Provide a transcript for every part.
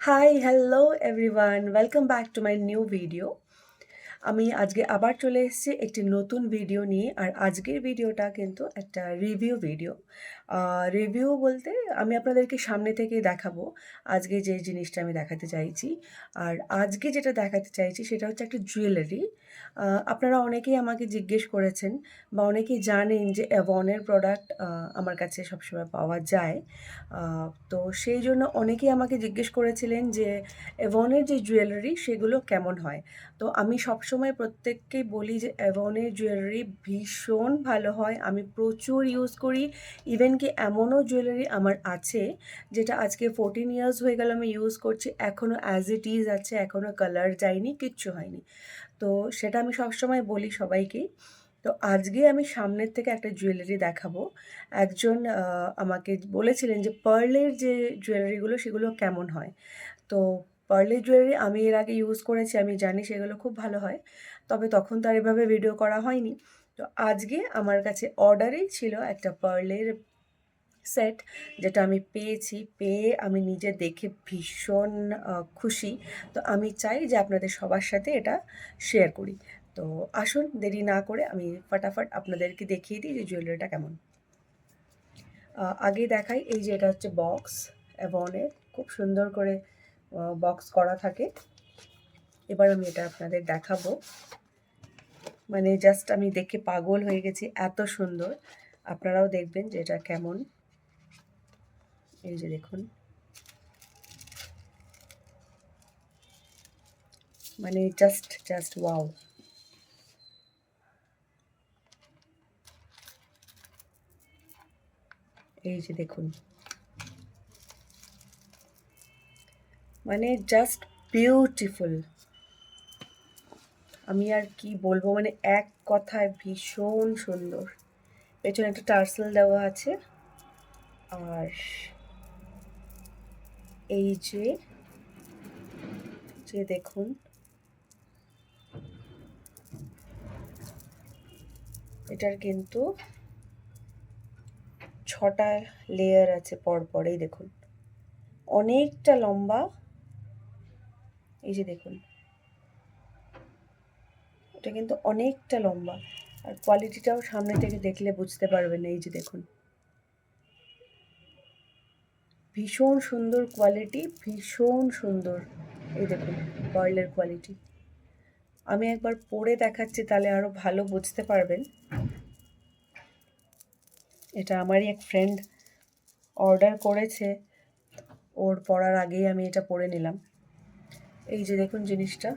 Hi, hello everyone. Welcome back to my new video. আমি আজকে আবার চলে এসেছি একটি নতুন ভিডিও নিয়ে। আর আজকের ভিডিওটা কিন্তু একটা রিভিউ ভিডিও। রিভিউ বলতে আমি আপনাদেরকে সামনে থেকেই দেখাবো আজকে যে জিনিসটা আমি দেখাতে চাইছি। আর আজকে যেটা দেখাতে চাইছি সেটা হচ্ছে একটা জুয়েলারি। আপনারা অনেকেই আমাকে জিজ্ঞেস করেছেন বা অনেকেই জানেন যে অ্যাভনের প্রোডাক্ট আমার কাছে সবসময় পাওয়া যায়। তো সেই জন্য অনেকেই আমাকে জিজ্ঞেস করেছিলেন যে অ্যাভনের যে জুয়েলারি সেগুলো কেমন হয়। তো আমি সবসময় প্রত্যেককেই বলি যে অ্যাভনের জুয়েলারি ভীষণ ভালো হয়। আমি প্রচুর ইউজ করি। ইভেন কি এমনও জুয়েলারি আমার আছে যেটা আজকে 14 ইয়ার্স হয়ে গেল আমি ইউজ করছি। এখনও অ্যাজ ইট ইজ আছে, এখনও কালার যায়নি, কিচ্ছু হয়নি। তো সেটা আমি সবসময় বলি সবাইকেই। তো আজকে আমি সামনের থেকে একটা জুয়েলারি দেখাবো। একজন আমাকে বলেছিলেন যে পার্লের যে জুয়েলারিগুলো সেগুলো কেমন হয়। তো পার্লের জুয়েলারি আমি এর আগে ইউজ করেছি, আমি জানি সেগুলো খুব ভালো হয়। তবে তখন তো আর এভাবে ভিডিও করা হয়নি। তো আজকে আমার কাছে অর্ডারেই ছিল একটা পার্লের সেট, যেটা আমি পেয়েছি। পেয়ে আমি নিজে দেখে ভীষণ খুশি। তো আমি চাই যে আপনাদের সবার সাথে এটা শেয়ার করি। তো আসুন দেরি না করে আমি ফটাফট আপনাদেরকে দেখিয়ে দিই যে জুয়েলারিটা কেমন। আগে দেখাই, এই যে এটা হচ্ছে বক্স অ্যাভনের, খুব সুন্দর করে বক্স করা থাকে। এবার আমি এটা আপনাদের দেখাবো। মানে জাস্ট আমি দেখে পাগল হয়ে গেছি, এত সুন্দর। আপনারাও দেখবেন যে এটা কেমন। এই যে দেখুন, মানে জাস্ট ওয়াও। এই যে দেখুন, মানে জাস্ট বিউটিফুল। আমি আর কি বলবো, মানে এক কথায় ভীষণ সুন্দর। পেছনে একটা টার্সেল দেওয়া আছে। আর এই যে যে দেখুন, এটার কিন্তু 6টা লেয়ার আছে পরপর। এই দেখুন, অনেকটা লম্বা। এই যে দেখুন, এটা কিন্তু অনেকটা লম্বা। আর কোয়ালিটিটাও সামনে থেকে দেখলে বুঝতে পারবেন। এই যে দেখুন, ভীষণ সুন্দর কোয়ালিটি, ভীষণ সুন্দর। এই দেখুন পার্লের কোয়ালিটি। আমি একবার পরে দেখাচ্ছি, তাহলে আরও ভালো বুঝতে পারবেন। এটা আমারই এক ফ্রেন্ড অর্ডার করেছে, ওর পরার আগেই আমি এটা পরে নিলাম। এই যে দেখুন জিনিসটা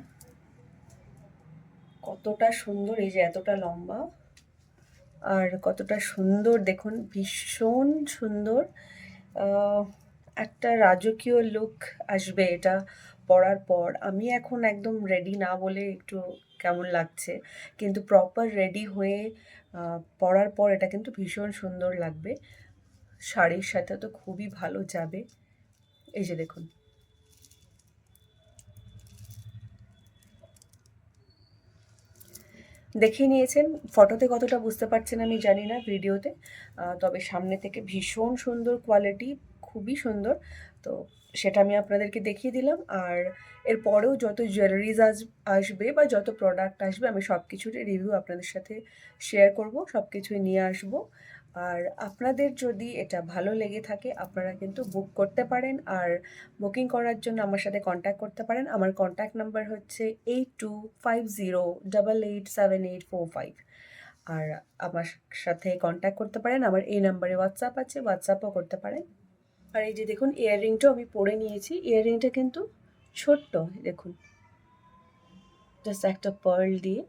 কতটা সুন্দর, এই যে এতটা লম্বা আর কতটা সুন্দর দেখুন, ভীষণ সুন্দর। একটা রাজকীয় লুক আসবে এটা পরার পর। আমি এখন একদম রেডি না বলে একটু কেমন লাগছে, কিন্তু প্রপার রেডি হয়ে পরার পর এটা কিন্তু ভীষণ সুন্দর লাগবে। শাড়ির সাথে তো খুবই ভালো যাবে। এই যে দেখুন, দেখে নিয়েছেন। ফটোতে কতটা বুঝতে পারছেন আমি জানি না, ভিডিওতে। তবে সামনে থেকে ভীষণ সুন্দর কোয়ালিটি, খুবই সুন্দর। তো সেটা আমি আপনাদেরকে দেখিয়ে দিলাম। আর এর পরেও যত জুয়েলারিজ আসবে বা যত প্রোডাক্ট আসবে, আমি সব কিছুরই রিভিউ আপনাদের সাথে শেয়ার করব, সব কিছুই নিয়ে আসবো। আর আপনাদের যদি এটা ভালো লেগে থাকে আপনারা কিন্তু বুক করতে পারেন। আর বুকিং করার জন্য আমার সাথে কন্ট্যাক্ট করতে পারেন। আমার কন্ট্যাক্ট নাম্বার হচ্ছে 8250887845। আর আমার সাথে কন্ট্যাক্ট করতে পারেন। আমার এই নাম্বারে হোয়াটসঅ্যাপ আছে, হোয়াটসঅ্যাপও করতে পারেন। আর এই যে দেখুন, ইয়াররিংটাও আমি পরে নিয়েছি। ইয়াররিংটা কিন্তু ছোট্ট, দেখুন, জাস্ট একটা পার্ল দিয়ে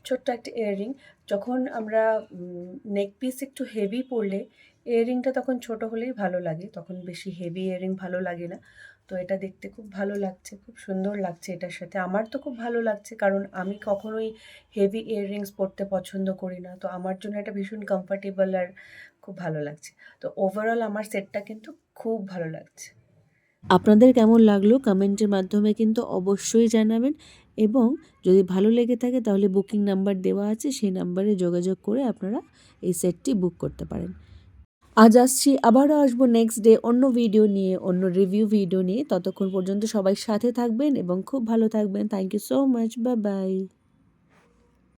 ছোট্ট একটা ইয়াররিং। যখন আমরা নেক পিস একটু হেভি পরলে ইয়াররিংটা তখন ছোট হলেই ভালো লাগে, তখন বেশি হেভি ইয়াররিং ভালো লাগে না। তো এটা দেখতে খুব ভালো লাগছে, খুব সুন্দর লাগছে এটার সাথে। আমার তো খুব ভালো লাগছে, কারণ আমি কখনোই হেভি ইয়াররিংস পরতে পছন্দ করি না। তো আমার জন্য এটা ভীষণ কমফর্টেবল আর খুব ভালো লাগছে। তো ওভারঅল আমার সেটটা কিন্তু খুব ভালো লাগছে। আপনাদের কেমন লাগলো কমেন্টের মাধ্যমে কিন্তু অবশ্যই জানাবেন, এবং যদি ভালো লেগে থাকে তাহলে বুকিং নাম্বার দেওয়া আছে, সেই নাম্বারে যোগাযোগ করে আপনারা এই সেটটি বুক করতে পারেন। আজ আসছি, আবারও আসবো নেক্সট ডে অন্য ভিডিও নিয়ে, অন্য রিভিউ ভিডিও নিয়ে। ততক্ষণ পর্যন্ত সবাই সাথে থাকবেন এবং খুব ভালো থাকবেন। Thank you so much. Bye by.